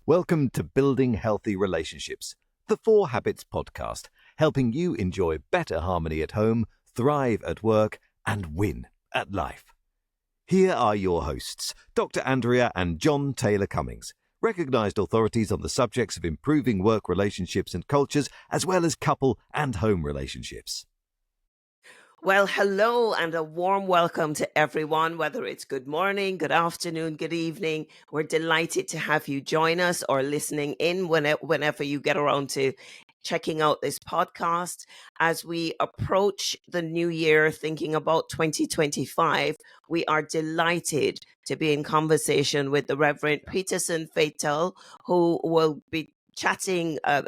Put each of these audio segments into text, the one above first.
Welcome to Building Healthy Relationships, the 4 Habits podcast, helping you enjoy better harmony at home, thrive at work, and win at life. Here are your hosts, Dr. Andrea and Jon Taylor-Cummings, recognized authorities on the subjects of improving work relationships and cultures, as well as couple and home relationships. Well, hello and a warm welcome to everyone, whether it's good morning, good afternoon, good evening. We're delighted to have you join us or listening in whenever you get around to checking out this podcast. As we approach the new year, thinking about 2025, we are delighted to be in conversation with the Reverend Peterson Feital, who will be chatting a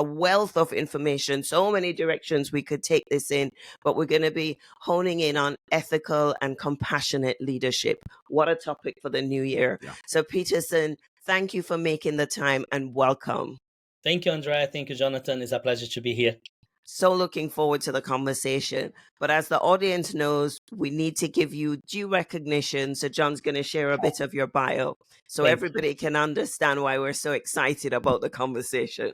wealth of information, so many directions we could take this in, but we're going to be honing in on ethical and compassionate leadership. What a topic for the new year. Yeah. So Peterson, thank you for making the time and welcome. Thank you, Andrea. Thank you, Jonathan. It's a pleasure to be here. So looking forward to the conversation. But as the audience knows, we need to give you due recognition. So Jon's going to share a bit of your bio so everybody can understand why we're so excited about the conversation.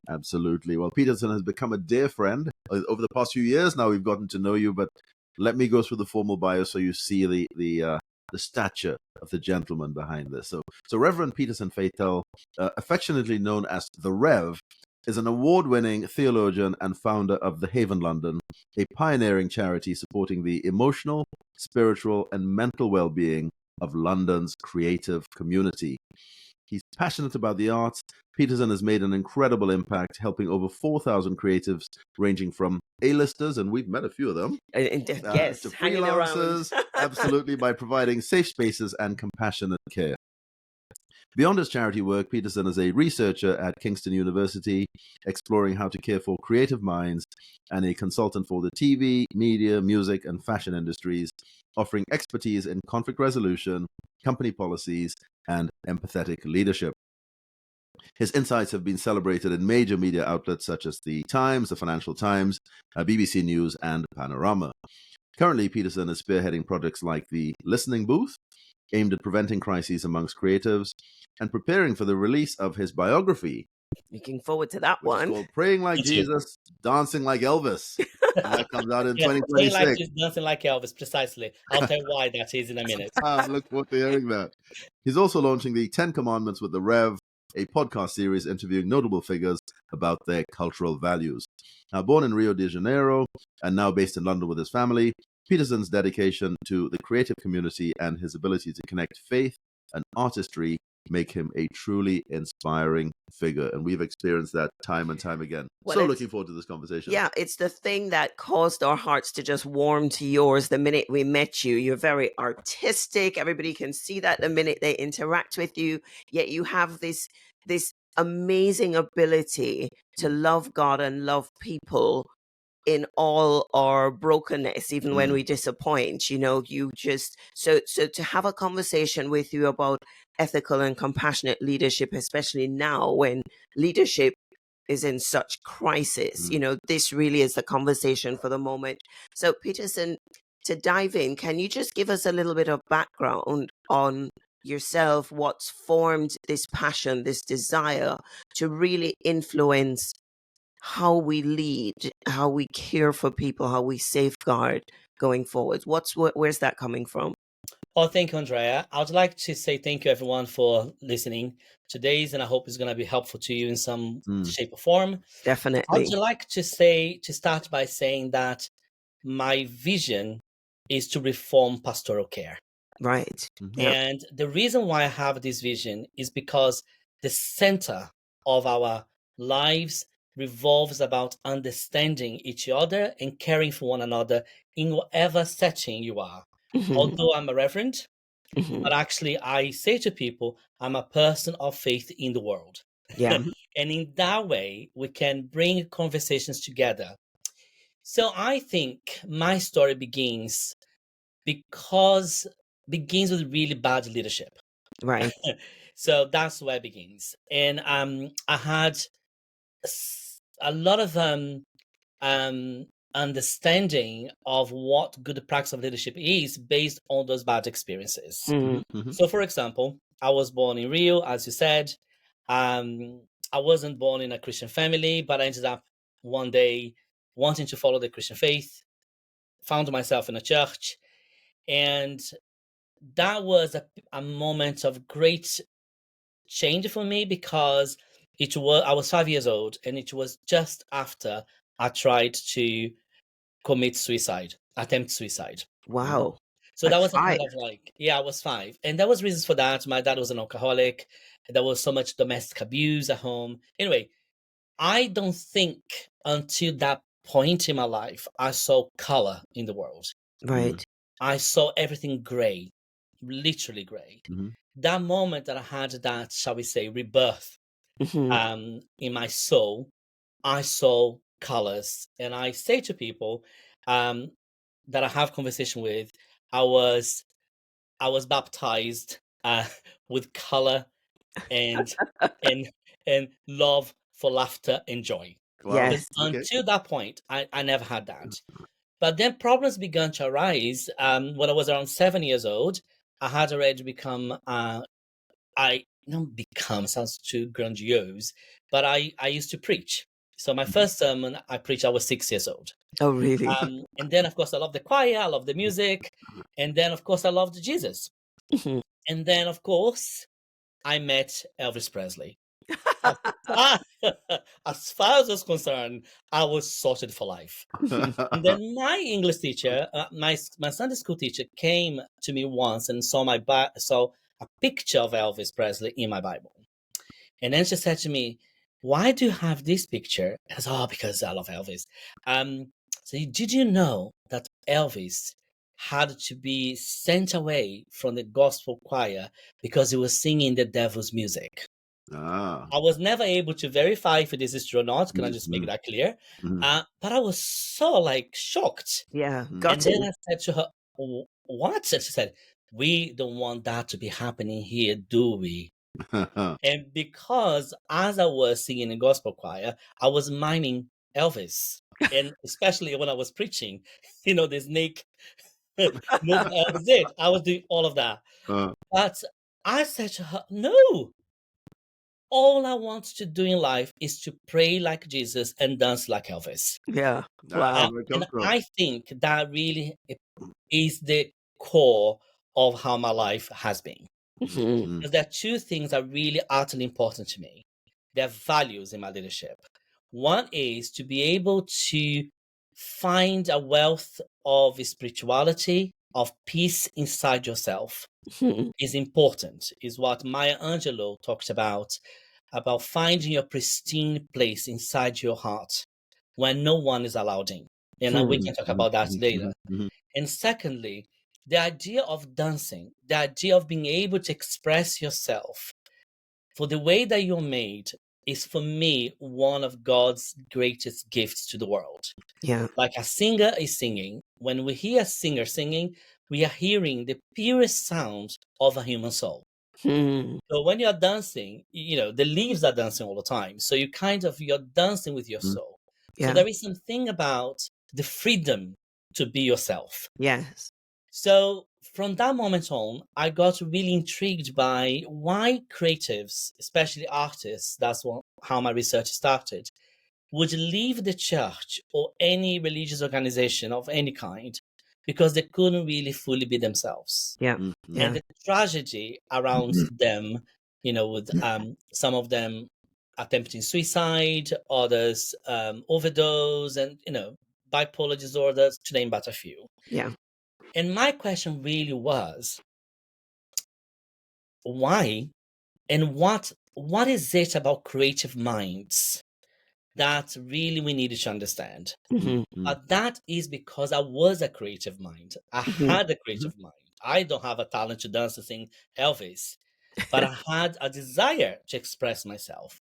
Absolutely. Well, Peterson has become a dear friend. Over the past few years now, we've gotten to know you, but let me go through the formal bio so you see the stature of the gentleman behind this. So Reverend Peterson Feital, affectionately known as the Rev, is an award-winning theologian and founder of the Haven+London, a pioneering charity supporting the emotional, spiritual, and mental well-being of London's creative community. He's passionate about the arts. Peterson has made an incredible impact, helping over 4,000 creatives, ranging from A-listers, and we've met a few of them, yes, to freelancers, absolutely, by providing safe spaces and compassionate care. Beyond his charity work, Peterson is a researcher at Kingston University, exploring how to care for creative minds, and a consultant for the TV, media, music, and fashion industries, offering expertise in conflict resolution, company policies, and empathetic leadership. His insights have been celebrated in major media outlets such as The Times, The Financial Times, BBC News, and Panorama. Currently, Peterson is spearheading projects like the Listening Booth, aimed at preventing crises amongst creatives, and preparing for the release of his biography. Looking forward to that one. It's called Praying Like Jesus, Dancing Like Elvis. And that comes out in 2026. Praying like Jesus, Dancing Like Elvis, precisely. I'll tell you why that is in a minute. I look forward to hearing that. He's also launching the 10 Commandments with the Rev, a podcast series interviewing notable figures about their cultural values. Now, born in Rio de Janeiro and now based in London with his family, Peterson's dedication to the creative community and his ability to connect faith and artistry make him a truly inspiring figure. And we've experienced that time and time again. Well, so looking forward to this conversation. Yeah, it's the thing that caused our hearts to just warm to yours the minute we met you. You're very artistic. Everybody can see that the minute they interact with you. Yet you have this amazing ability to love God and love people in all our brokenness, even when we disappoint. You just so to have a conversation with you about ethical and compassionate leadership, especially now when leadership is in such crisis, this really is the conversation for the moment. So Peterson, to dive in, can you just give us a little bit of background on yourself, what's formed this passion, this desire to really influence how we lead, how we care for people, how we safeguard going forward? Where's that coming from? Oh, thank you, Andrea. I would like to say thank you, everyone, for listening today's, and I hope it's going to be helpful to you in some shape or form. Definitely. I would like to start by saying that my vision is to reform pastoral care. Right. And the reason why I have this vision is because the center of our lives revolves about understanding each other and caring for one another in whatever setting you are. Although I'm a reverend, but actually I say to people, I'm a person of faith in the world. Yeah. And in that way, we can bring conversations together. So I think my story begins with really bad leadership. Right. So that's where it begins. And I had a lot of understanding of what good practice of leadership is based on those bad experiences. So, for example, I was born in Rio, as you said. I wasn't born in a Christian family, but I ended up one day wanting to follow the Christian faith, found myself in a church, and that was a moment of great change for me, because I was 5 years old, and it was just after I tried to attempt suicide. Wow. So that At was a kind 5. of like, yeah, I was 5. And there was reasons for that. My dad was an alcoholic. There was so much domestic abuse at home. Anyway, I don't think until that point in my life, I saw color in the world. Right. I saw everything gray, literally gray. Mm-hmm. That moment that I had that, shall we say, rebirth in my soul, I saw colors. And I say to people that I have conversation with, I was baptized with color and and and love for laughter and joy. Wow. Because Yes. Okay. until that point, I never had that. But then problems began to arise. When I was around 7 years old, I had already become, I don't become, sounds too grandiose, but I used to preach. So my first sermon I preached, I was 6 years old. Oh, really? And then, of course, I love the choir, I love the music. And then, of course, I loved Jesus. Mhm. And then, of course, I met Elvis Presley. As far, as far as I was concerned, I was sorted for life. And then my English teacher, my Sunday school teacher, came to me once and saw saw a picture of Elvis Presley in my Bible. And then she said to me, "Why do you have this picture?" I said, "Oh, because I love Elvis." So did you know that Elvis had to be sent away from the gospel choir because he was singing the devil's music? Ah. I was never able to verify if this is true or not. Can I just make that clear? Mhm. But I was so like shocked. Yeah. Mm. Got And then it. I said to her, What? And she said, "We don't want that to be happening here, do we?" And because as I was singing in gospel choir, I was miming Elvis. And especially when I was preaching, the snake movement, that was it. I was doing all of that. But I said to her, "No, all I want to do in life is to pray like Jesus and dance like Elvis." Yeah. That's Wow. where it And comes from. I think that really is the core of how my life has been. Mhm. Mm. Because there are two things that are really utterly important to me. They're values in my leadership. One is to be able to find a wealth of spirituality, of peace inside yourself Mhm. is important, is what Maya Angelou talked about finding your pristine place inside your heart when no one is allowed in. And we Mhm. can talk about that later. Mhm. And secondly, the idea of dancing, the idea of being able to express yourself for the way that you're made is for me one of God's greatest gifts to the world. Yeah. Like a singer is singing, when we hear a singer singing, we are hearing the purest sound of a human soul. Mhm. So when you're dancing, the leaves are dancing all the time. So you're dancing with your soul. So Yeah. there is something about the freedom to be yourself. Yes. So from that moment on, I got really intrigued by why creatives, especially artists, how my research started, would leave the church or any religious organization of any kind because they couldn't really fully be themselves. Yeah. Mhm. And Yeah. the tragedy around them, with some of them attempting suicide, others overdose, and bipolar disorders, to name but a few. Yeah. And my question really was, why and what is it about creative minds that really we needed to understand? Mhm. But that is because I was a creative mind. I Mhm. had a creative mind. I don't have a talent to dance and sing Elvis, but I had a desire to express myself.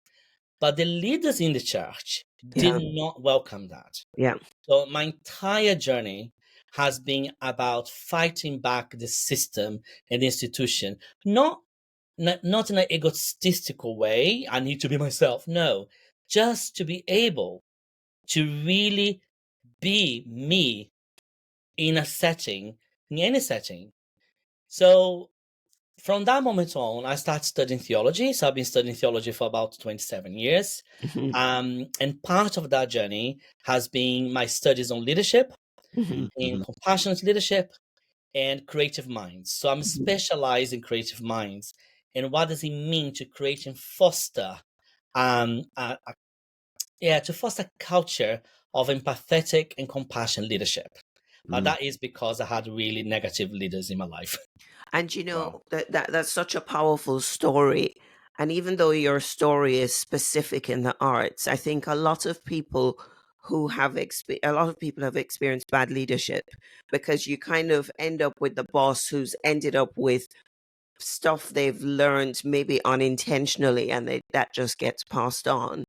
But the leaders in the church did Yeah. not welcome that. Yeah. So my entire journey has been about fighting back the system and the institution, not in an egotistical way. I need to be myself. No, just to be able to really be me in a setting, in any setting. So from that moment on, I started studying theology. So I've been studying theology for about 27 years. And part of that journey has been my studies on leadership, in compassionate leadership, and creative minds. So I'm specialized in creative minds. And what does it mean to create and foster, to foster culture of empathetic and compassionate leadership? That is because I had really negative leaders in my life. And you know, that's such a powerful story. And even though your story is specific in the arts, I think a lot of people have experienced bad leadership, because you kind of end up with the boss who's ended up with stuff they've learned maybe unintentionally, and that just gets passed on.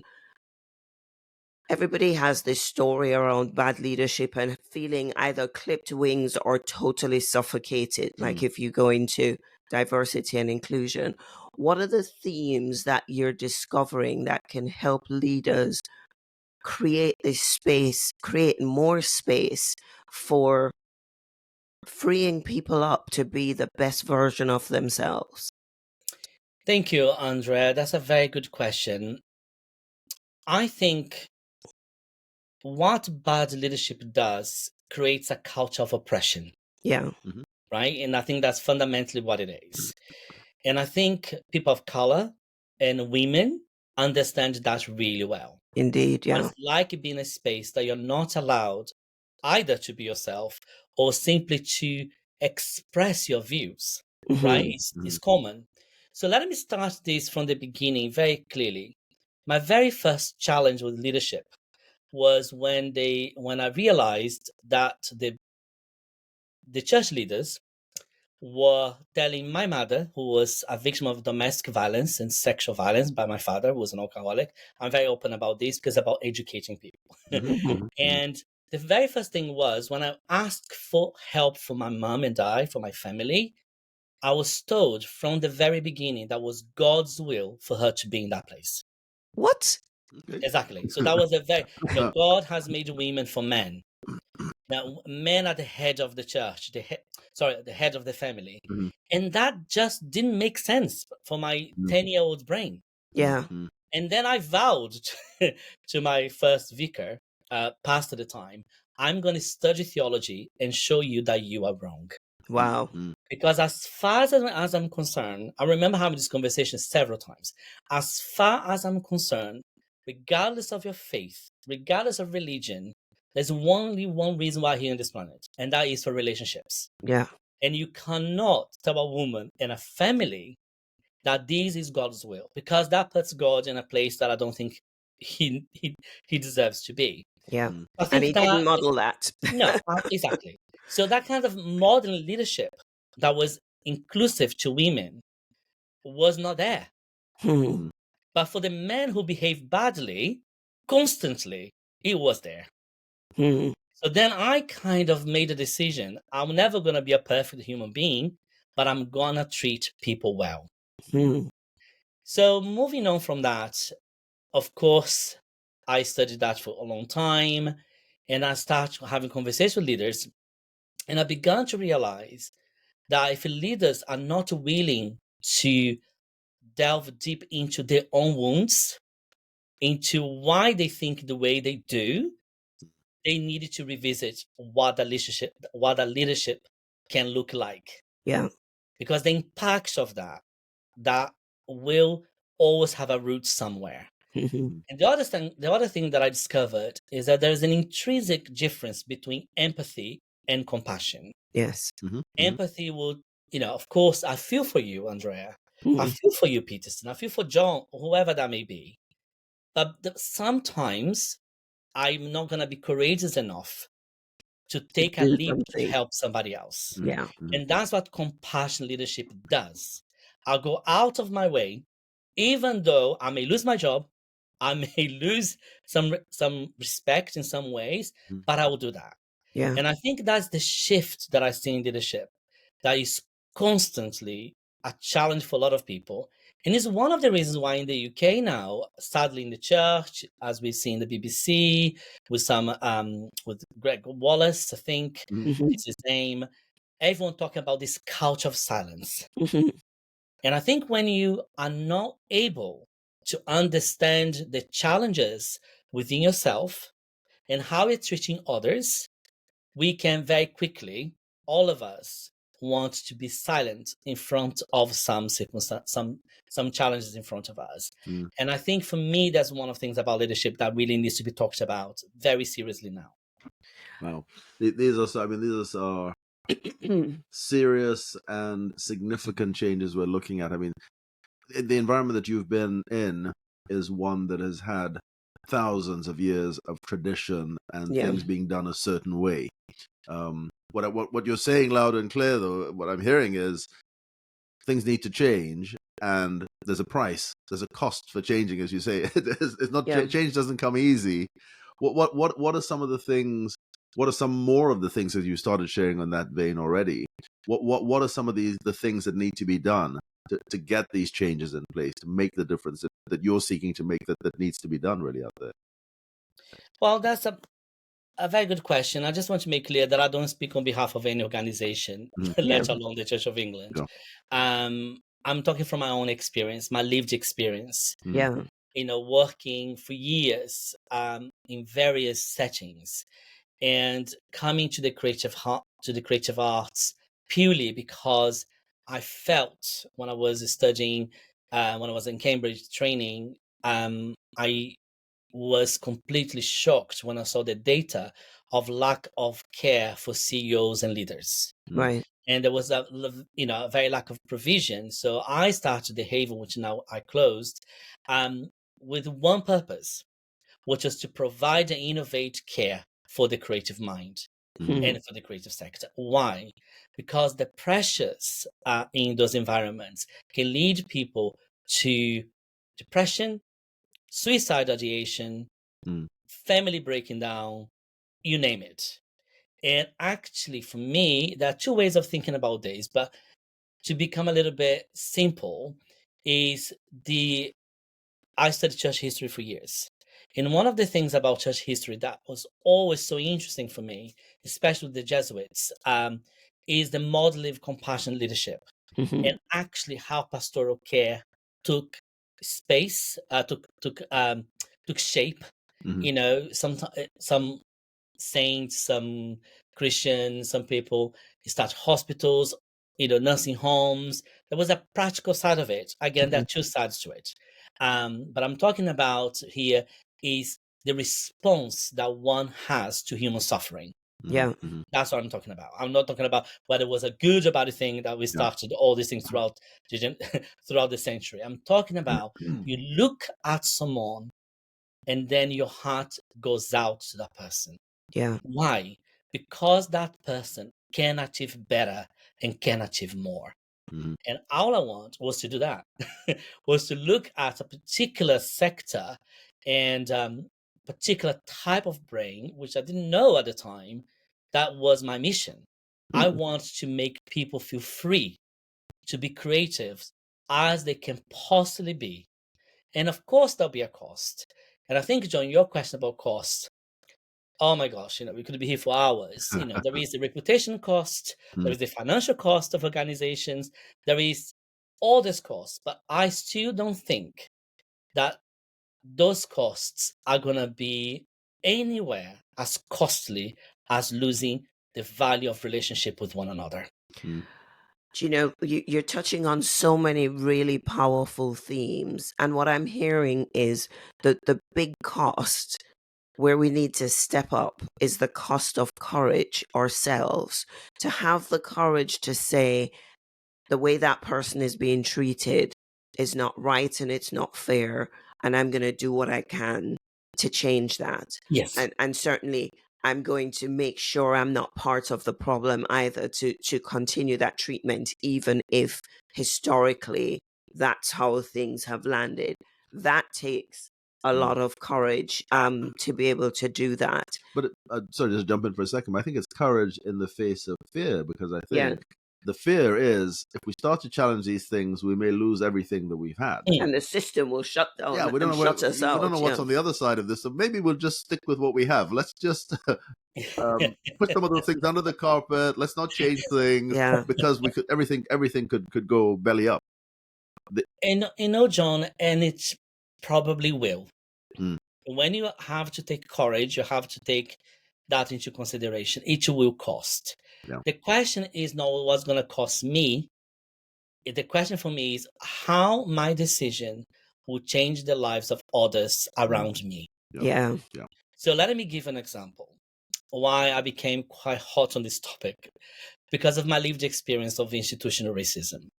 Everybody has this story around bad leadership and feeling either clipped wings or totally suffocated. Like if you go into diversity and inclusion, what are the themes that you're discovering that can help leaders create this space, create more space for freeing people up to be the best version of themselves? Thank you, Andrea. That's a very good question. I think what bad leadership does creates a culture of oppression. Yeah. Right? And I think that's fundamentally what it is. And I think people of color and women understand that really well. Indeed, yeah. It's like being in a space that you're not allowed either to be yourself or simply to express your views, right? It's common. So let me start this from the beginning very clearly. My very first challenge with leadership was when I realized that the church leaders were telling my mother, who was a victim of domestic violence and sexual violence by my father, who was an alcoholic. I'm very open about this because it's about educating people. And the very first thing was, when I asked for help for my mom and I, for my family, I was told from the very beginning that was God's will for her to be in that place. What? Exactly. So that was a very, God has made women for men. Now, men are the head of the church, the head of the family. And that just didn't make sense for my 10-year-old brain. Yeah. And then I vowed to my first vicar, pastor at the time, I'm going to study theology and show you that you are wrong. Wow. Because as far as I'm concerned, I remember having this conversation several times. As far as I'm concerned, regardless of your faith, regardless of religion, there's only one reason why here on this planet, and that is for relationships. Yeah. And you cannot tell a woman in a family that this is God's will, because that puts God in a place that I don't think he deserves to be. Yeah. I think And he didn't model that. No, exactly. So that kind of modern leadership that was inclusive to women was not there. But for the men who behaved badly, constantly, it was there. So then I kind of made a decision. I'm never going to be a perfect human being, but I'm going to treat people well. So moving on from that, of course, I studied that for a long time, and I started having conversations with leaders, and I began to realize that if leaders are not willing to delve deep into their own wounds, into why they think the way they do, they needed to revisit what the leadership can look like. Yeah. Because the impacts of that will always have a root somewhere. And the other thing that I discovered is that there's an intrinsic difference between empathy and compassion. Yes. Empathy will, of course, I feel for you, Andrea. I feel for you, Peterson. I feel for John, whoever that may be. But sometimes I'm not going to be courageous enough to take a leap to help somebody else. Yeah. And that's what compassion leadership does. I'll go out of my way, even though I may lose my job, I may lose some respect in some ways, but I will do that. Yeah. And I think that's the shift that I see in leadership that is constantly a challenge for a lot of people. And it's one of the reasons why in the UK now, sadly in the church, as we see in the BBC, with with Greg Wallace, I think is his name, everyone talking about this culture of silence. And I think when you are not able to understand the challenges within yourself and how you're treating others, we can very quickly, all of us, want to be silent in front of some circumstance, some challenges in front of us. Mm. And I think for me, that's one of the things about leadership that really needs to be talked about very seriously now. Wow, these are serious and significant changes we're looking at. I mean, the environment that you've been in is one that has had thousands of years of tradition and things being done a certain way. What you're saying loud and clear, though, what I'm hearing is things need to change, and there's a price, there's a cost for changing, as you say. It's not change doesn't come easy. What are some of the things? What are some more of the things that you started sharing on that vein already? What are some of the things that need to be done to get these changes in place, to make the difference that you're seeking to make, that needs to be done really out there? Well, that's a very good question. I just want to make clear that I don't speak on behalf of any organization, let alone the Church of England. I'm talking from my own experience, my lived experience. Working for years in various settings and coming to the creative arts purely because I felt when I was studying, when I was in Cambridge training, I was completely shocked when I saw the data of lack of care for CEOs and leaders. Right. And there was a very lack of provision. So I started the Haven, which now I closed, with one purpose, which is to provide and innovate care for the creative mind and for the creative sector. Why? Because the pressures in those environments can lead people to depression, suicide ideation, family breaking down, you name it. And actually, for me, there are two ways of thinking about this, but to become a little bit simple is I studied church history for years. And one of the things about church history that was always so interesting for me, especially with the Jesuits, is the model of compassionate leadership and actually how pastoral care took space, took shape. Some saints, some Christians, some people start hospitals, nursing homes. There was a practical side of it. Again, there are two sides to it. But I'm talking about here is the response that one has to human suffering. That's what I'm talking about. I'm not talking about whether it was a good or bad thing that we started all these things throughout the century. I'm talking about you look at someone and then your heart goes out to that person. Why? Because that person can achieve better and can achieve more. And all I want was to do that, was to look at a particular sector and particular type of brain, which I didn't know at the time. That was my mission. I want to make people feel free to be creative as they can possibly be. And of course, there'll be a cost. And I think, John, your question about cost, oh my gosh, we could be here for hours. There is the reputation cost, there is the financial cost of organizations, there is all this cost, but I still don't think that those costs are going to be anywhere as costly as losing the value of relationship with one another. You're touching on so many really powerful themes. And what I'm hearing is the big cost where we need to step up is the cost of courage ourselves, to have the courage to say the way that person is being treated is not right and it's not fair. And I'm going to do what I can to change that. Yes. And certainly I'm going to make sure I'm not part of the problem either, to continue that treatment, even if historically that's how things have landed. That takes a lot of courage to be able to do that. But sorry, just jump in for a second. I think it's courage in the face of fear, because I think the fear is if we start to challenge these things, we may lose everything that we've had. And the system will shut down. Yeah, we don't know shut us out. We don't know what's on the other side of this. So maybe we'll just stick with what we have. Let's just put some of those things under the carpet. Let's not change things because we could everything could go belly up. And John, and it probably will. Mm. When you have to take courage, you have to take that into consideration. It will cost. Yeah. The question is not what's going to cost me. The question for me is how my decision will change the lives of others around me. Yeah. So let me give an example why I became quite hot on this topic, because of my lived experience of institutional racism,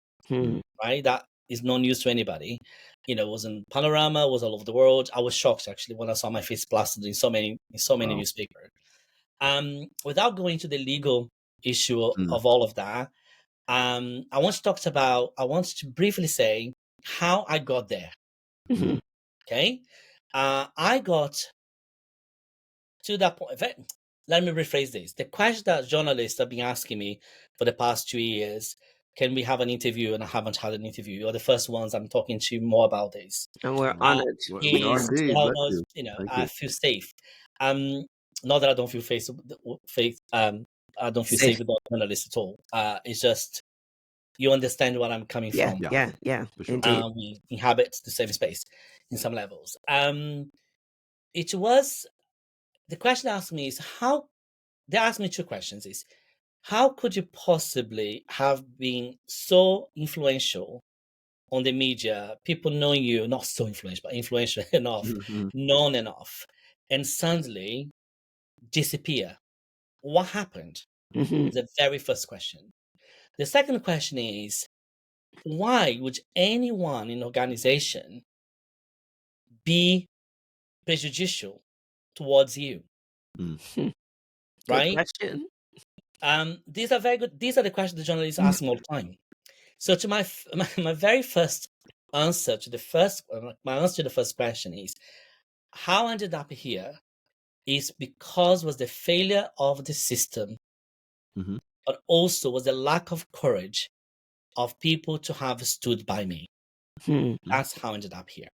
right? That is no news to anybody. It was in Panorama, was all over the world. I was shocked actually when I saw my face plastered in so many newspapers. Without going to the legal issue of all of that, I want to briefly say how I got there. Okay. I got to that point. Let me rephrase this. The question that journalists have been asking me for the past 2 years, can we have an interview? And I haven't had an interview. You're the first ones I'm talking to more about this. And we're honored. We are indeed. I feel safe. Not that I don't feel I don't feel safe with journalists at all. It's just you understand where I'm coming from. Yeah. For sure. Indeed. We inhabit the same space in some levels. It was the question they asked me is how they asked me two questions: is how could you possibly have been so influential on the media, people knowing you, not so influential, but influential enough, known enough, and suddenly disappear? What happened? The very first question. The second question is, why would anyone in organization be prejudicial towards you? Right? Good question. These are very good. These are the questions the journalists ask me all the time. So to my very first answer to the first question is how I ended up here is because was the failure of the system, but also was the lack of courage of people to have stood by me. That's how I ended up here.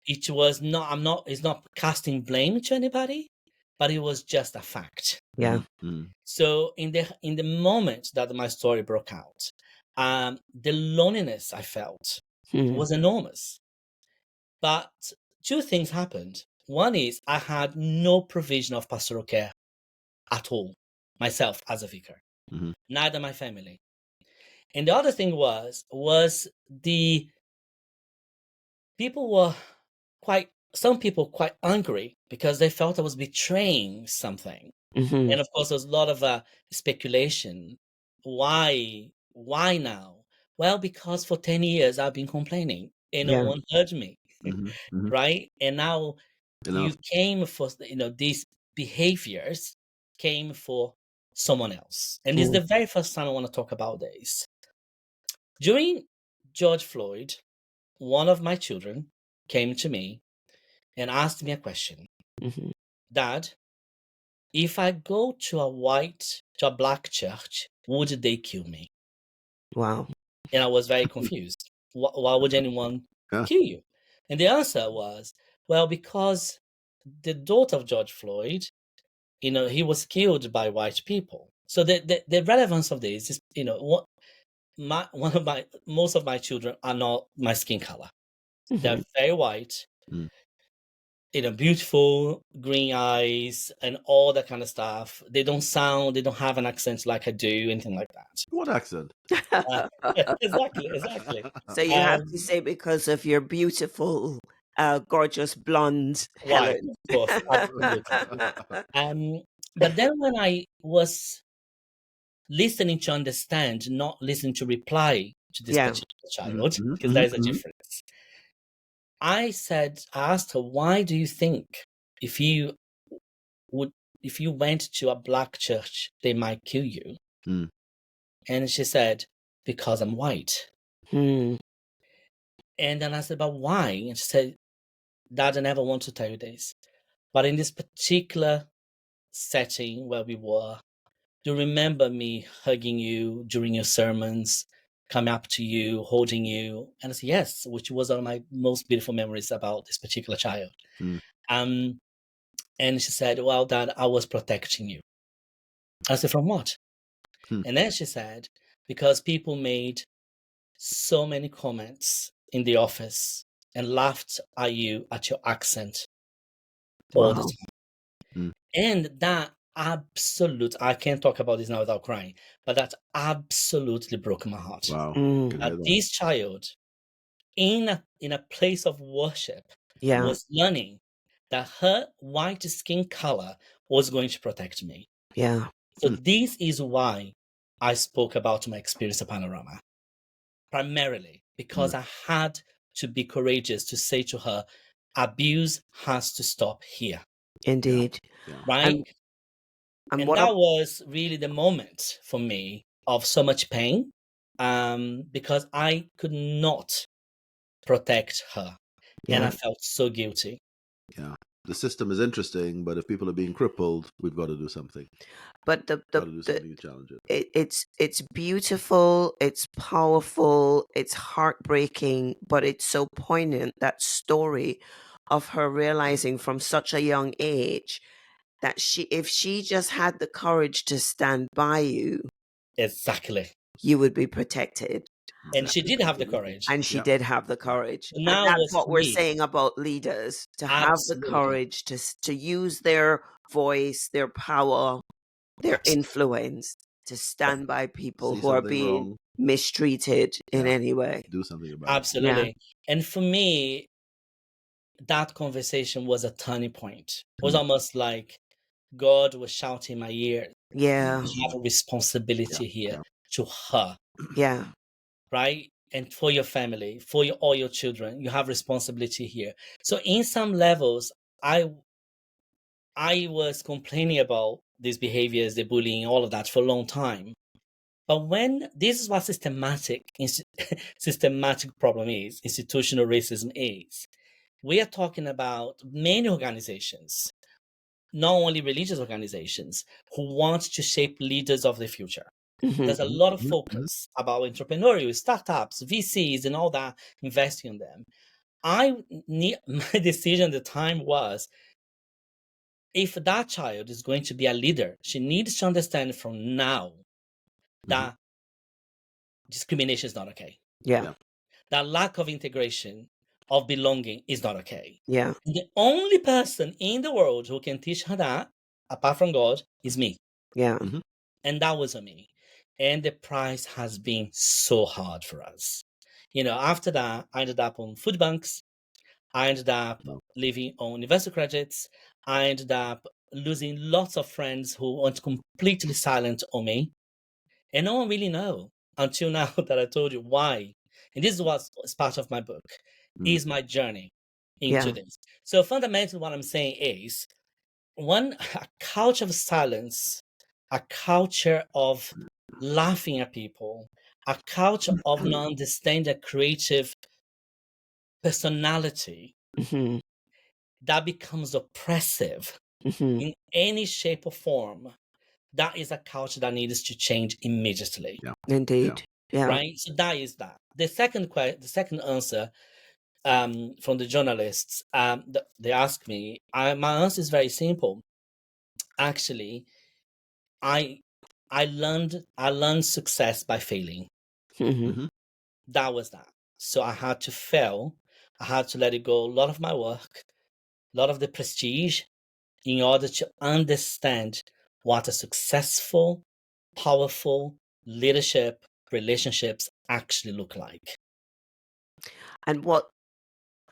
It was not. It's not casting blame to anybody, but it was just a fact. Yeah. So in the moment that my story broke out, the loneliness I felt was enormous. But two things happened. One is I had no provision of pastoral care at all, myself as a vicar, neither my family. And the other thing was the people were some people quite angry because they felt I was betraying something. And of course, there was a lot of speculation. Why now? Well, because for 10 years I've been complaining and no one heard me, right? And now you came for, these behaviors came for someone else. And this is the very first time I want to talk about this. During George Floyd, one of my children came to me and asked me a question. Dad, if I go to a black church, would they kill me? Wow. And I was very confused. Why would anyone kill you? And the answer was, well, because the daughter of George Floyd, he was killed by white people. So the relevance of this is, most of my children are not my skin color. They're very white, beautiful green eyes and all that kind of stuff. They don't have an accent like I do, anything like that. What accent? Exactly. So you have to say because of your beautiful, gorgeous blonde White, Helen. of course, absolutely. But then when I was listening to understand, not listening to reply to this particular child, because there is a difference. I asked her, why do you think if you went to a black church, they might kill you? And she said, because I'm white. And then I said, but why? And she said, Dad, I never want to tell you this, but in this particular setting where we were, do you remember me hugging you during your sermons, coming up to you, holding you? And I said, yes, which was one of my most beautiful memories about this particular child. And she said, well, Dad, I was protecting you. I said, from what? And then she said, because people made so many comments in the office and laughed at you, at your accent all the Wow. time. And that I can't talk about this now without crying, but that absolutely broke my heart. Wow. That this child in a place of worship Yeah. was learning that her white skin color was going to protect me. Yeah. So this is why I spoke about my experience of Panorama. Primarily because I had to be courageous to say to her, abuse has to stop here. Indeed. Right? And And what that was really the moment for me of so much pain, because I could not protect her. And I felt so guilty. Yeah. The system is interesting, but if people are being crippled, we've got to do something. But Got to do something to challenge it. it's beautiful, it's powerful, it's heartbreaking, but it's so poignant, that story of her realizing from such a young age that if she just had the courage to stand by you, Exactly. you would be protected. And she did have the courage. And she did have the courage. So now and that's was what for we're me. saying about leaders, to have the Absolutely. courage to use their voice, their power, their influence to stand by people See who are something being wrong. mistreated in any way. Do something about it. Absolutely. And for me, that conversation was a turning point. It was almost like God was shouting in my ear, Yeah. you have a responsibility here to her, Yeah. right? And for your family, for all your children, you have responsibility here. So in some levels, I was complaining about these behaviors, the bullying, all of that for a long time. But when this is what systematic problem is, institutional racism is, we are talking about many organizations, not only religious organizations, who want to shape leaders of the future. There's a lot of focus about entrepreneurial startups, VCs, and all that, investing in them. My decision at the time was, if that child is going to be a leader, she needs to understand from now that discrimination is not okay. Yeah. That lack of integration, of belonging, is not okay. Yeah. And the only person in the world who can teach her that, apart from God, is me. Yeah. And that was on me. And the price has been so hard for us. After that, I ended up on food banks. I ended up living on university credits. I ended up losing lots of friends who went completely silent on me. And no one really know until now that I told you why. And this is what's part of my book, is my journey into this. So fundamentally what I'm saying is, a culture of silence, a culture of laughing at people, a culture of not understanding a creative personality that becomes oppressive in any shape or form, that is a culture that needs to change immediately. Indeed. Yeah. Right? So that is that. The second answer from the journalists, they asked me, my answer is very simple. Actually, I learned success by failing. That was that. So I had to fail. I had to let it go. A lot of my work, a lot of the prestige, in order to understand what a successful, powerful leadership relationships actually look like. And what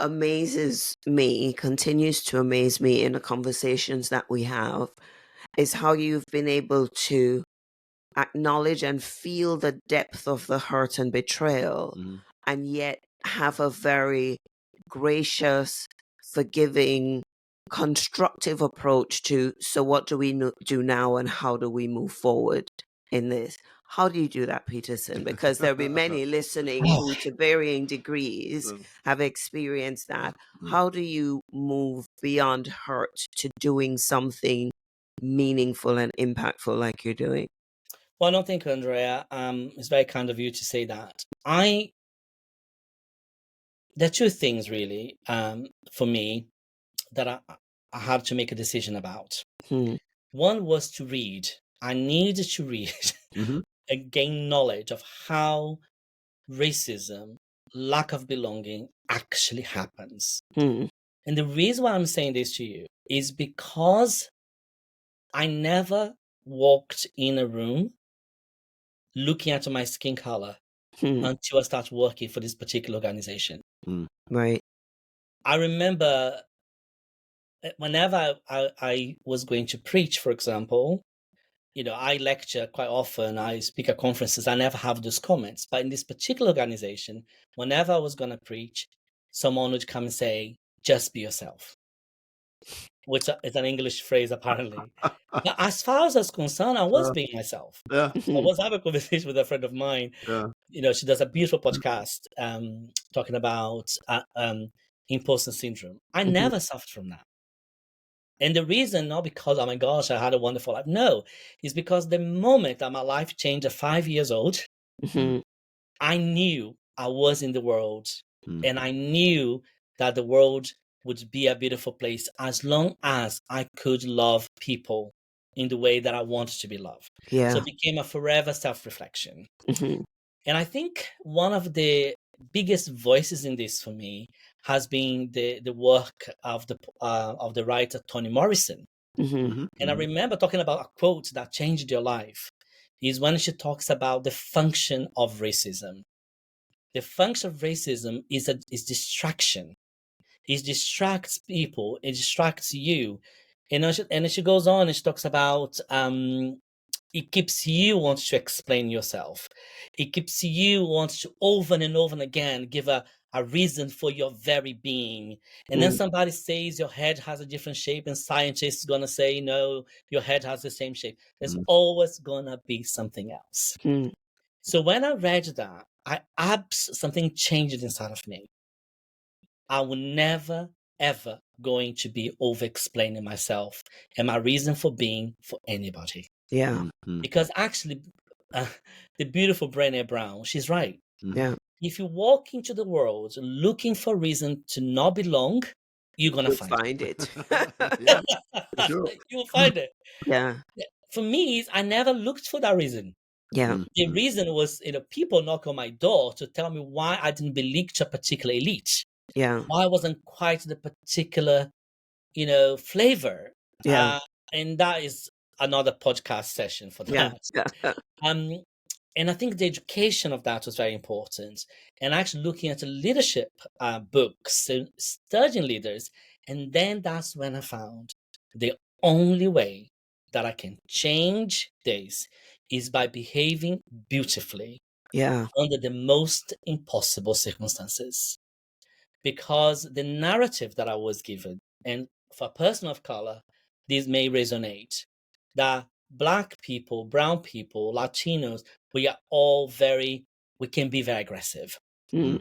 amazes me, continues to amaze me in the conversations that we have, is how you've been able to acknowledge and feel the depth of the hurt and betrayal, and yet have a very gracious, forgiving, constructive approach to, so what do we do now and how do we move forward in this? How do you do that, Peterson? Because there'll be many listening who, to varying degrees, have experienced that. How do you move beyond hurt to doing something meaningful and impactful like you're doing? Well, I don't think, Andrea, it's very kind of you to say that. There are two things really, for me, that I had to make a decision about. One was to read. I needed to read and gain knowledge of how racism, lack of belonging actually happens. Mm. And the reason why I'm saying this to you is because I never walked in a room looking at my skin color Mm. until I started working for this particular organization. Right. I remember whenever I was going to preach, for example, I lecture quite often, I speak at conferences, I never have those comments. But in this particular organization, whenever I was going to preach, someone would come and say, just be yourself, which is an English phrase, apparently. But as far as I was concerned, I was being myself. Yeah. I was having a conversation with a friend of mine. Yeah. She does a beautiful podcast talking about imposter syndrome. I never suffered from that. And the reason, not because, oh my gosh, I had a wonderful life. No, is because the moment that my life changed at 5 years old, Mhm. I knew I was in the world, Mm. and I knew that the world would be a beautiful place as long as I could love people in the way that I wanted to be loved. Yeah. So it became a forever self-reflection. Mhm. And I think one of the biggest voices in this for me has been the work of the writer Toni Morrison. Mhm. Mhm. And I remember talking about a quote that changed your life is when she talks about the function of racism. The function of racism is distraction. It distracts people. It distracts you. And then she goes on and she talks about it keeps you wanting to explain yourself. It keeps you wanting to over and over and again give a reason for your very being. And then somebody says your head has a different shape, and scientists gonna say no, your head has the same shape. There's always gonna be something else. Mm. So when I read that, something changed inside of me. I will never ever going to be over explaining myself and my reason for being for anybody. Yeah. Because actually, the beautiful Brené Brown, she's right. Yeah. If you walk into the world looking for reason to not belong, you're gonna You'll find it. Yeah, it. sure. You'll find it. Yeah. For me, I never looked for that reason. Yeah. The reason was, people knock on my door to tell me why I didn't belong to a particular elite, Yeah. why I wasn't quite the particular, flavor. Yeah. And that is another podcast session for Yeah. that. And I think the education of that was very important. And actually looking at the leadership books and studying leaders. And then that's when I found the only way that I can change this is by behaving beautifully Yeah. under the most impossible circumstances. Because the narrative that I was given, and for a person of color, this may resonate, that Black people, brown people, Latinos, we can be very aggressive. Mm.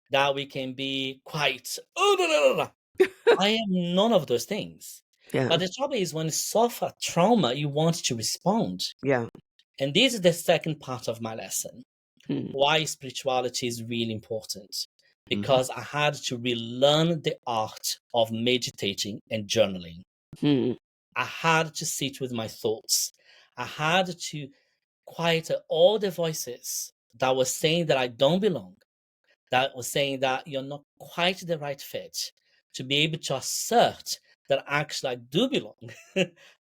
That we can be quite, I am none of those things. Yeah. But the trouble is when you suffer trauma, you want to respond. Yeah. And this is the second part of my lesson. Mm. Why spirituality is really important. Because I had to relearn the art of meditating and journaling. Mm. I had to sit with my thoughts. I had to quiet all the voices that were saying that I don't belong, that was saying that you're not quite the right fit, to be able to assert that actually I do belong.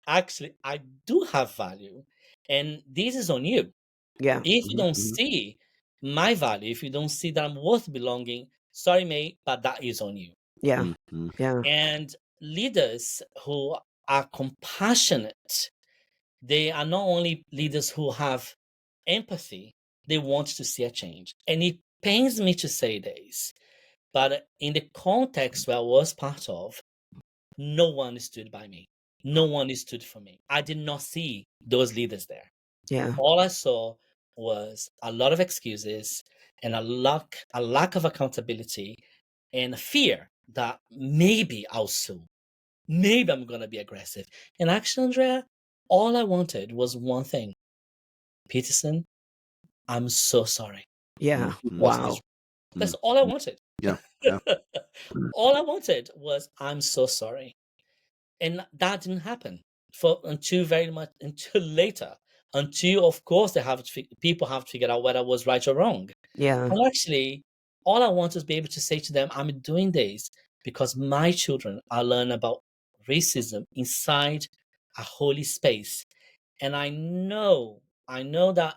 Actually, I do have value. And this is on you. Yeah. If you don't see my value, if you don't see that I'm worth belonging, sorry, mate, but that is on you. Yeah. Yeah. And leaders who are compassionate, they are not only leaders who have empathy, they want to see a change. And it pains me to say this, but in the context where I was part of, no one stood by me. No one stood for me. I did not see those leaders there. Yeah. All I saw was a lot of excuses and a lack of accountability and fear that maybe I'll sue. Maybe I'm going to be aggressive. And actually, Andrea, all I wanted was one thing. Peterson, I'm so sorry. Yeah. Was Wow. this- That's all I wanted. Yeah. Yeah. All I wanted was, I'm so sorry. And that didn't happen until later. Until, of course, people have to figure out whether I was right or wrong. Yeah. And actually, all I want is to be able to say to them, I'm doing this because my children are learning about racism inside a holy space. And I know that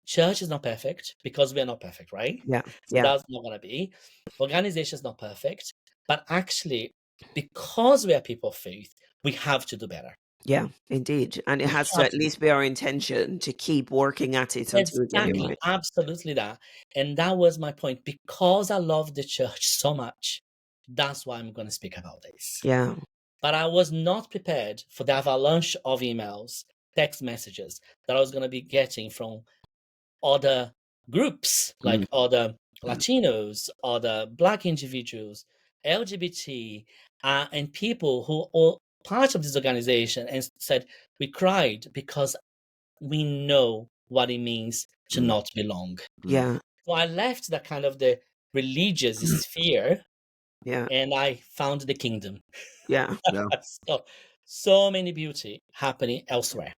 church is not perfect because we are not perfect, right? Yeah. So Yeah. that's not going to be. Organization is not perfect. But actually, because we are people of faith, we have to do better. Yeah, indeed. And it We has to have at to. least be our intention to keep working at it until we get it Exactly, right. absolutely that. And that was my point. Because I love the church so much, that's why I'm going to speak about this. Yeah. But I was not prepared for the avalanche of emails, text messages that I was going to be getting from other groups, like other Latinos, other Black individuals, LGBT, and people who are part of this organization, and said, we cried because we know what it means to not belong. Yeah. So I left that kind of the religious sphere, Yeah. and I found the kingdom. Yeah. Yeah. So many beauty happening elsewhere.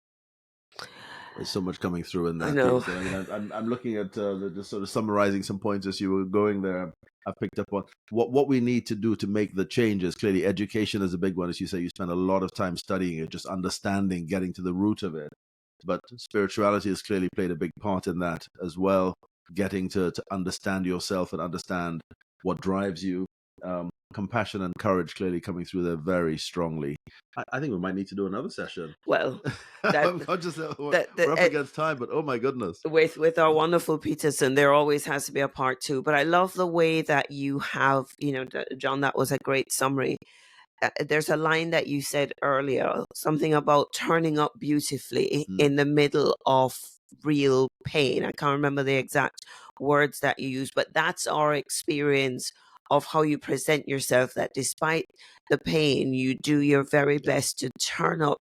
There's so much coming through in that. I know. Piece. I mean, I'm looking at just sort of summarizing some points as you were going there. I picked up on what we need to do to make the changes. Clearly, education is a big one. As you say, you spend a lot of time studying it, just understanding, getting to the root of it. But spirituality has clearly played a big part in that as well, getting to understand yourself and understand what drives you. Compassion and courage clearly coming through there very strongly. I think we might need to do another session. Well, I'm just, we're up against time, but oh my goodness. With our wonderful Peterson, there always has to be a part 2. But I love the way that you have, John, that was a great summary. There's a line that you said earlier, something about turning up beautifully in the middle of real pain. I can't remember the exact words that you used, but that's our experience of how you present yourself, that despite the pain, you do your very best to turn up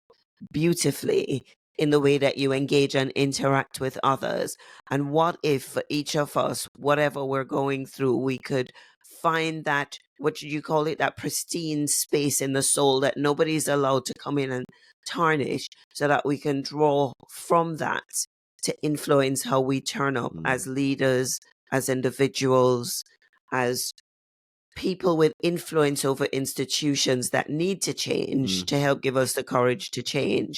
beautifully in the way that you engage and interact with others. And what if for each of us, whatever we're going through, we could find that, what did you call it, that pristine space in the soul that nobody's allowed to come in and tarnish, so that we can draw from that to influence how we turn up as leaders, as individuals, as people with influence over institutions that need to change, to help give us the courage to change.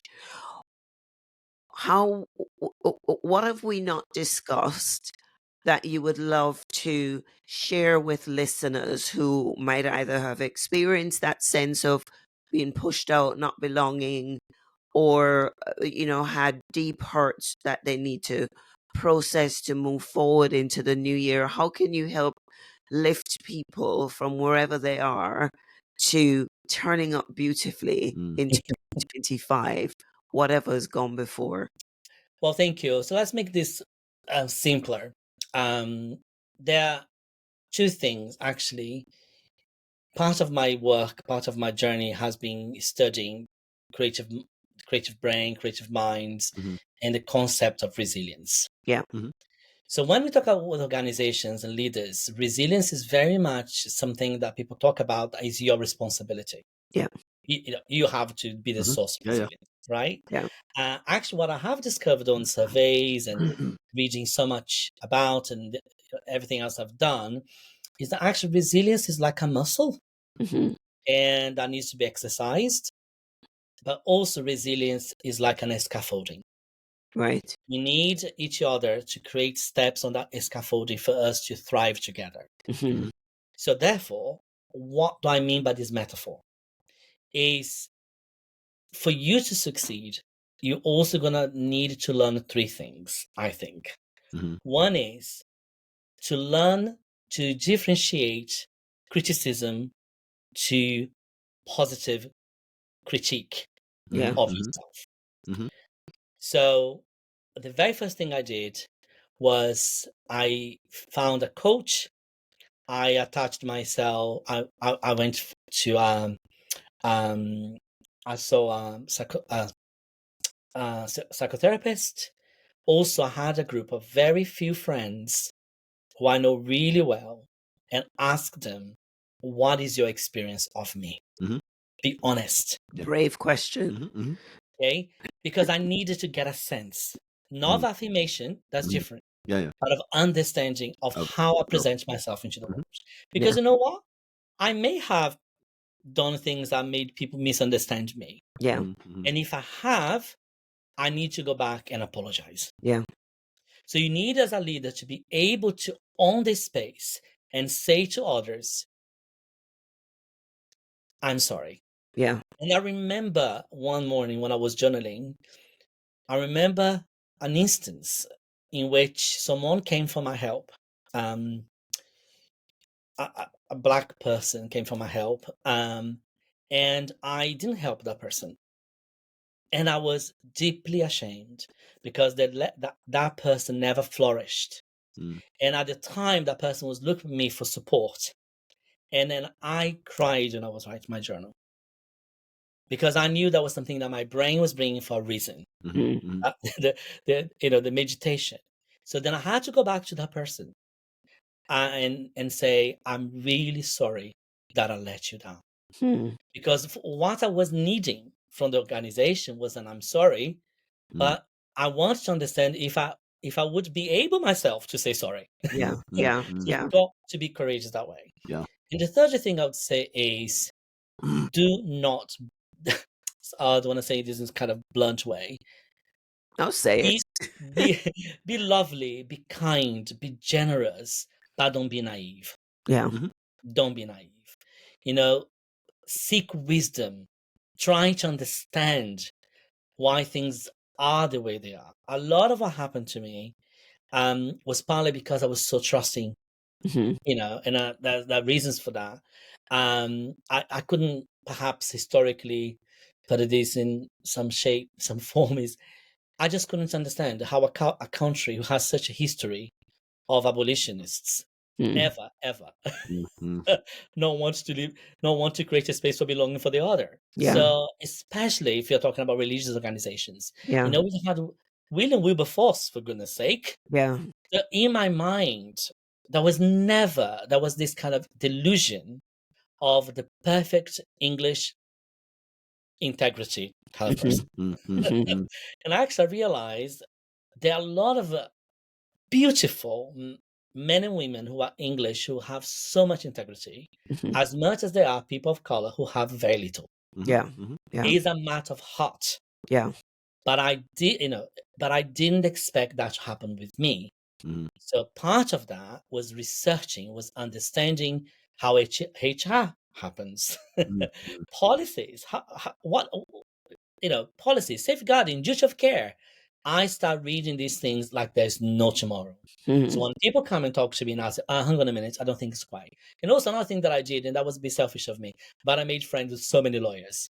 What have we not discussed that you would love to share with listeners who might either have experienced that sense of being pushed out, not belonging, or had deep hurts that they need to process to move forward into the new year? How can you help lift people from wherever they are to turning up beautifully in 2025, whatever's gone before? Well, thank you. So let's make this simpler. There are two things, actually. Part of my work, part of my journey has been studying creative brain, creative minds, and the concept of resilience. Yeah. So when we talk about organizations and leaders, resilience is very much something that people talk about as your responsibility. Yeah. You have to be the source of resilience, right? Yeah. Actually, what I have discovered on surveys and reading so much about and everything else I've done is that actually resilience is like a muscle, and that needs to be exercised. But also resilience is like an scaffolding. Right. We need each other to create steps on that scaffolding for us to thrive together. So therefore, what do I mean by this metaphor? Is for you to succeed, you're also going to need to learn three things, I think. One is to learn to differentiate criticism to positive critique of yourself. So the very first thing I did was I found a coach. I attached myself. I went to I saw psychotherapist. Also, I had a group of very few friends who I know really well, and asked them, "What is your experience of me?" Be honest. Brave question. Okay, because I needed to get a sense, not of affirmation. That's different. out of understanding of how I present myself into the world. Because you know what? I may have done things that made people misunderstand me. Yeah. And if I have, I need to go back and apologize. Yeah. So you need, as a leader, to be able to own this space and say to others, I'm sorry. Yeah. And I remember one morning when I was journaling, I remember an instance in which someone came for my help. A Black person came for my help, and I didn't help that person. And I was deeply ashamed because that person never flourished. And at the time, that person was looking for me for support. And then I cried when I was writing my journal, because I knew that was something that my brain was bringing for a reason. The meditation. So then I had to go back to that person and say, I'm really sorry that I let you down. Because what I was needing from the organization was an I'm sorry, but I want to understand if I would be able myself to say sorry. Yeah. So you've got to be courageous that way. And the third thing I would say is, do not, I don't want to say this in kind of blunt way. I'll say it. Be lovely, be kind, be generous, but don't be naive. Yeah. Don't be naive. Seek wisdom. Try to understand why things are the way they are. A lot of what happened to me was partly because I was so trusting, and there are reasons for that. I couldn't perhaps historically put this in some shape, some form. Is I just couldn't understand how a country who has such a history of abolitionists ever not want to create a space for belonging for the other. So especially if you're talking about religious organizations, we had William Wilberforce, for goodness sake. So in my mind, there was this kind of delusion of the perfect English integrity kind of person. And actually I realized there are a lot of beautiful men and women who are English who have so much integrity, as much as there are people of color who have very little. It's a matter of heart. But I didn't expect that to happen with me. So part of that was researching, was understanding how HR happens, policies, policies, safeguarding, duty of care. I start reading these things like there's no tomorrow. So when people come and talk to me and I say, hang on a minute, I don't think it's quite. And also another thing that I did, and that was a bit selfish of me, but I made friends with so many lawyers.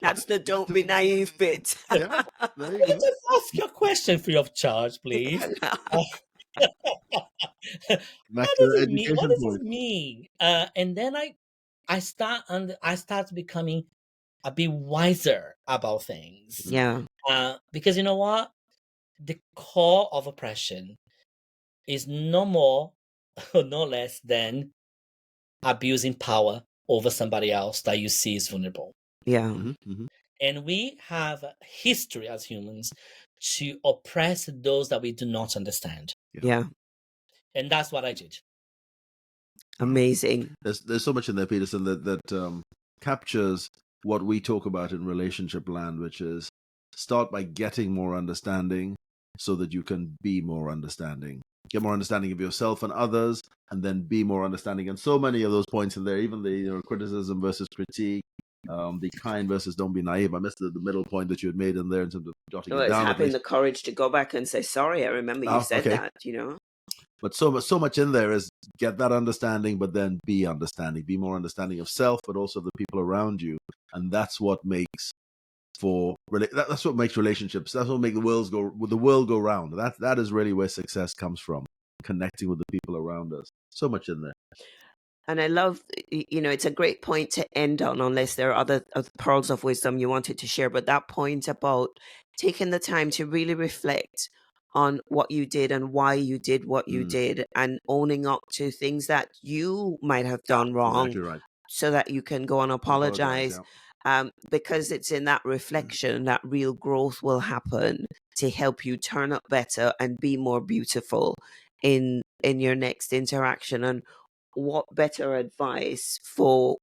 That's the don't be naive bit. There you Can I go. just ask you a question free of charge, please? Back What to does the it mean? What education does point. it mean? And then I start becoming a bit wiser about things. Because you know what? The core of oppression is no more or no less than abusing power over somebody else that you see is vulnerable. And we have a history as humans to oppress those that we do not understand. And that's what I did. Amazing. There's so much in there, Peterson, that captures what we talk about in relationship land, which is start by getting more understanding so that you can be more understanding. Get more understanding of yourself and others, and then be more understanding. And so many of those points in there, even the criticism versus critique, the kind versus don't be naive. I missed the middle point that you had made in there in terms of jotting it It's down. having the courage to go back and say sorry. I remember you said that. But so much in there is get that understanding, but then be understanding, be more understanding of self, but also the people around you, and that's what makes that's what makes relationships. That's what makes the world go round. That is really where success comes from, connecting with the people around us. So much in there. And I love, it's a great point to end on, unless there are other pearls of wisdom you wanted to share. But that point about taking the time to really reflect on what you did and why you did what you did, and owning up to things that you might have done wrong, exactly right, so that you can go and apologize. Because it's in that reflection that real growth will happen. to help you turn up better and be more beautiful in your next interaction. And what better advice for,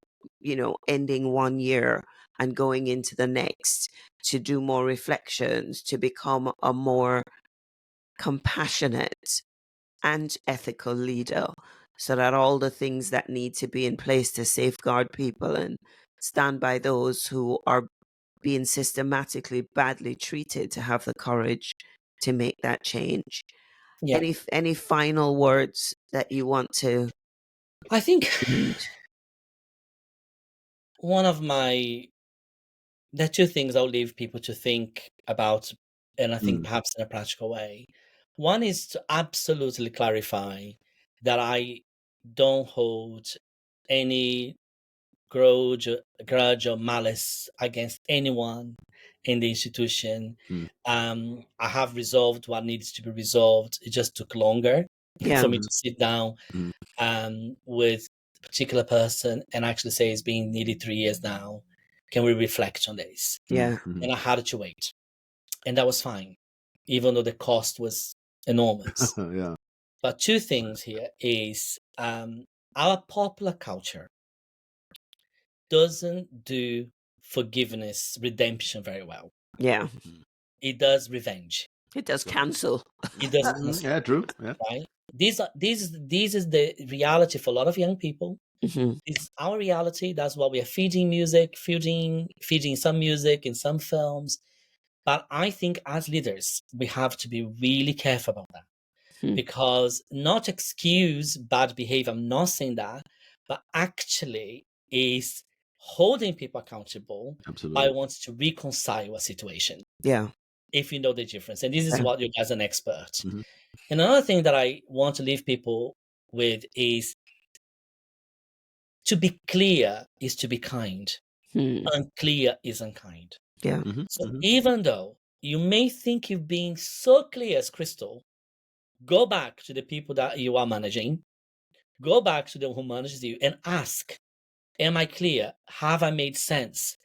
ending one year and going into the next, to do more reflections, to become a more compassionate and ethical leader, so that all the things that need to be in place to safeguard people and stand by those who are being systematically badly treated, to have the courage to make that change. Yeah. Any final words that you want to I think lead? one of my there are two things I'll leave people to think about, and I think perhaps in a practical way. One is to absolutely clarify that I don't hold any grudge or malice against anyone in the institution. I have resolved what needs to be resolved. It just took longer Yeah. for me to sit down with a particular person and actually say, it's been nearly 3 years now. Can we reflect on this? Yeah. And I had to wait. And that was fine, even though the cost was enormous. Yeah. But two things here is our popular culture doesn't do forgiveness, redemption very well. Yeah. It does revenge. It does cancel. It does cancel, Yeah, true. Yeah. right? This is the reality for a lot of young people. Mhm. It's our reality. That's why we are feeding music, feeding some music in some films. But I think as leaders, we have to be really careful about that. Because not excuse bad behavior, I'm not saying that, but actually is holding people accountable by wanting to reconcile a situation. Yeah. If you know the difference. And this is what you guys are an expert. Mhm. And another thing that I want to leave people with is to be clear is to be kind. Unclear is unkind. Yeah. So even though you may think you've been so clear as crystal, go back to the people that you are managing, go back to the who manages you and ask, am I clear? Have I made sense?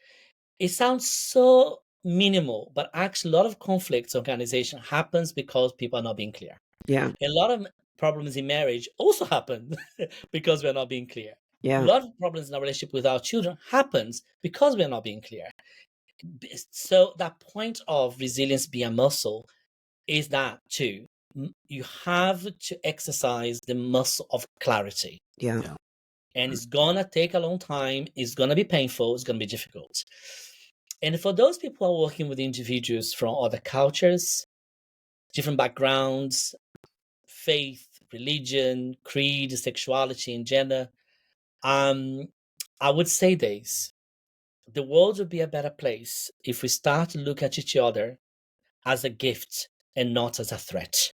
It sounds so minimal, but actually a lot of conflicts in organization happens because people are not being clear. Yeah. A lot of problems in marriage also happen because we're not being clear. Yeah. A lot of problems in our relationship with our children happens because we're not being clear. So that point of resilience being a muscle is that too. You have to exercise the muscle of clarity. Yeah. And it's gonna take a long time. It's gonna be painful. It's gonna be difficult. And for those people who are working with individuals from other cultures, different backgrounds, faith, religion, creed, sexuality, and gender, I would say this: the world would be a better place if we start to look at each other as a gift and not as a threat.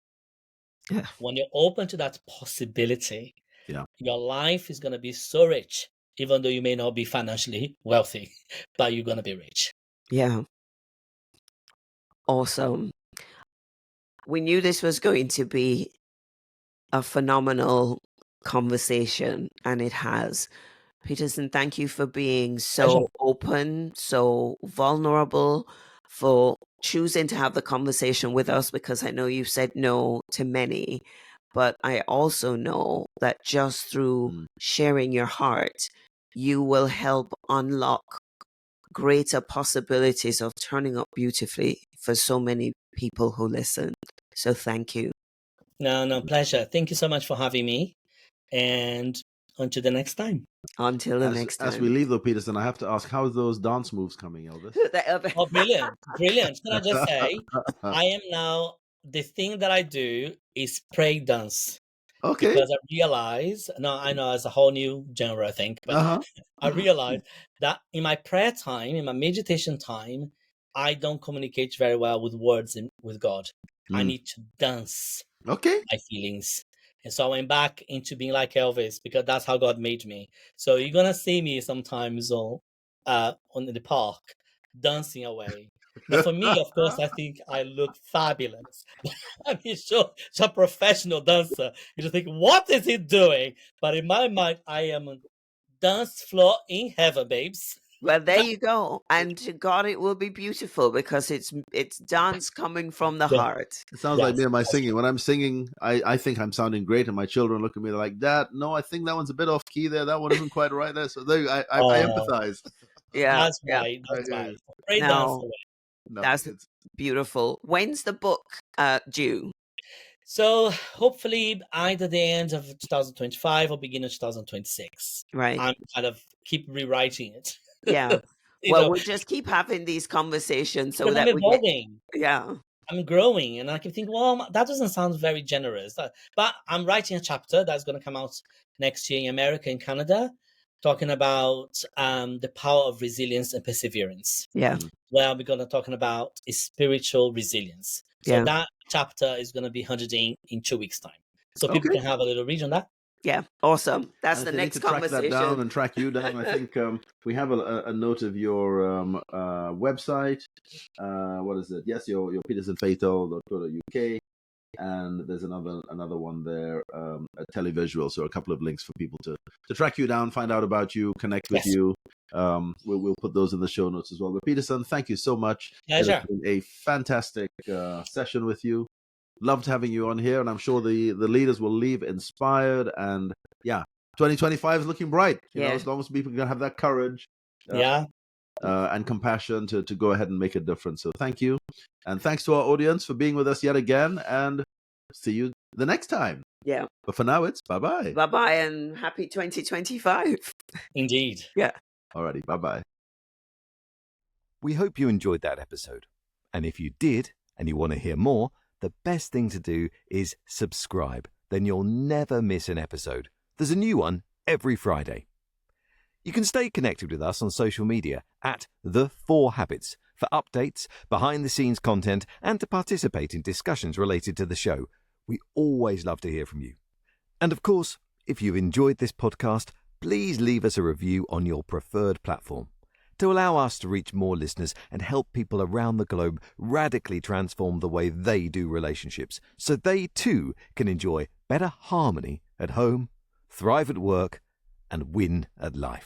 Yeah. When you're open to that possibility, Yeah. your life is going to be so rich, even though you may not be financially wealthy, but you're going to be rich. Yeah. Awesome. We knew this was going to be a phenomenal conversation, and it has. Peterson, thank you for being so Pleasure. open, so vulnerable, for choosing to have the conversation with us, because I know you've said no to many, but I also know that just through sharing your heart, you will help unlock greater possibilities of turning up beautifully for so many people who listen. So thank you. No, pleasure. Thank you so much for having me. And until the next time. Until the next time. As we leave, though, Peterson, I have to ask, how are those dance moves coming, Elvis? Oh, brilliant. Brilliant. Can I just say, I am now, the thing that I do is pray dance. Okay. Because I realize, I know it's a whole new genre, I think, but I realize that in my prayer time, in my meditation time, I don't communicate very well with words with God. I need to dance my feelings. And so I went back into being like Elvis, because that's how God made me. So you're going to see me sometimes on the park dancing away. Now, for me, of course, I think I look fabulous. I mean, sure, she's a professional dancer. You just think, what is he doing? But in my mind, I am on dance floor in heaven, babes. Well, there you go. And to God, it will be beautiful because it's dance coming from the Yeah. heart. It sounds like Yes, me and my that's singing. When I'm singing, I think I'm sounding great, and my children look at me, they're like, "Dad, no, I think that one's a bit off key there. That one isn't quite right there." So I Oh, empathize. Yeah, that's yeah. right. I That's hear right. you. Great dance No, away. No, that's it's beautiful. When's the book due? So hopefully either the end of 2025 or beginning of 2026. Right. I'm kind of keep rewriting it. Yeah. You Well, know, we'll just keep having these conversations so because I'm that we get, evolving. yeah, I'm growing, and I keep thinking, well, that doesn't sound very generous. But I'm writing a chapter that's going to come out next year in America and Canada, talking about the power of resilience and perseverance. yeah, Where we're going to talking about is spiritual resilience. So yeah, that chapter is going to be 100 in 2 weeks' time. So people okay. can have a little read on that. yeah. Awesome. That's And the if they need next to track that down conversation. and track you down, I think we have a note of your website. What is it? Yes, your petersonfeital.co.uk, and there's another one there, a televisual. So a couple of links for people to track you down, find out about you, connect with Yes. you. We'll put those in the show notes as well. But Peterson, thank you so much. Pleasure. It's been a fantastic session with you. Loved having you on here, and I'm sure the leaders will leave inspired. And yeah, 2025 is looking bright. You know, Yeah. as long as people can have that courage Yeah. and compassion to go ahead and make a difference. So thank you, and thanks to our audience for being with us yet again. And see you the next time. Yeah. But for now, it's bye-bye. Bye-bye and happy 2025. Indeed. Yeah. Alrighty, bye-bye. We hope you enjoyed that episode. And if you did, and you want to hear more, the best thing to do is subscribe. Then you'll never miss an episode. There's a new one every Friday. You can stay connected with us on social media at The 4 Habits for updates, behind-the-scenes content, and to participate in discussions related to the show. We always love to hear from you. And of course, if you've enjoyed this podcast, please leave us a review on your preferred platform to allow us to reach more listeners and help people around the globe radically transform the way they do relationships so they too can enjoy better harmony at home, thrive at work, and win at life.